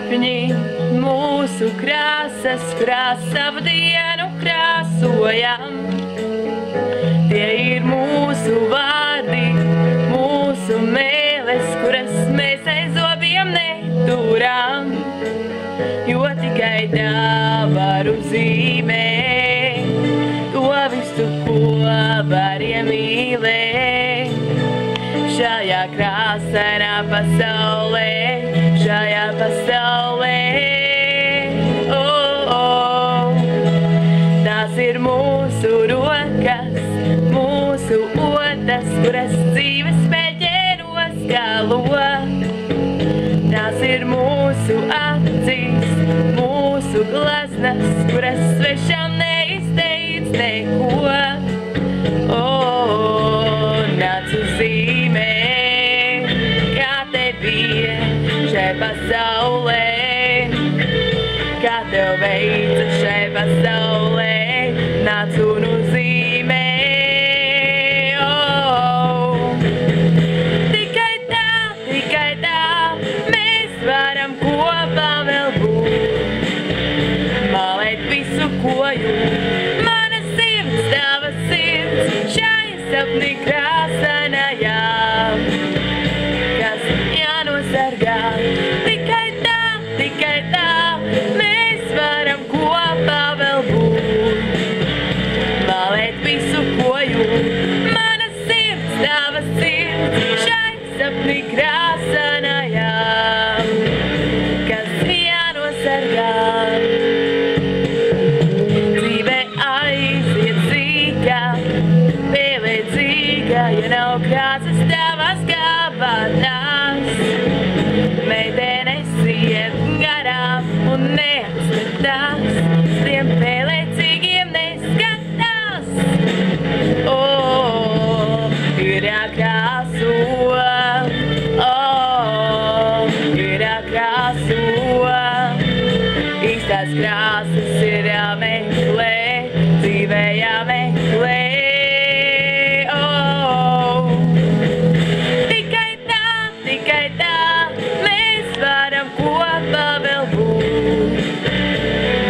sapņi, mūsu krāsas, kurās savu dienu krāsojam. Tie ir mūsu vārdi, mūsu mēles, kuras mēs aiz zobiem neturam, jo tikai tā var uzzīmēt to visu, ko var iemīlēt. Šajā krāsainā pasaulē, šajā pasaulē, tās ir mūsu rokas, mūsu otas, kuras dzīves mēģēros galo. Tās ir mūsu acīs, mūsu glaznas, kuras svešam neizteic neko. Nāc uzzīmē, kā tev bija šai pasaulē, kā tev veicas šai pasaulē. Nāc un uzzīmē, tikai tā mēs varam kopā vēl būt. Mālēt visu, ko jūt, mana sirds, tava sirds, šai sapni krāsainajā, kas jānosargā. Tikai tā mēs varam kopā vēl būt. Mālēt visu, ko jūt, mana sirds, tava sirds, šai sapni krāsainajā, kas jānosargā. Dzīve aiziet zīga, pielīdzīga, ja nav krāsas tavās kabatās. Meitenes iet garām un neatskatās, tiem pielīdzīgiem neskatās. Ir jākrāso, ir jākrāso, īstās krāsas ir jāmeklē, dzīvē jāmeklē. Tikai tā mēs varam kopā vēl būt.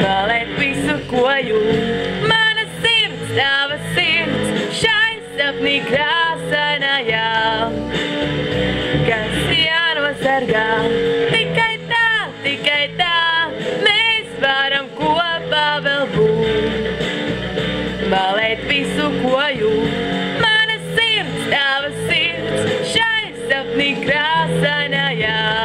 Mālēt visu, ko jūt, mana sirds, tava sirds, šai sapnī krāsainajā, kas jānosargā. Tikai tā mēs varam kopā vēl būt. Mālēt visu, ko jūt, mana sirds, tava sirds, šai sapnī krāsainajā.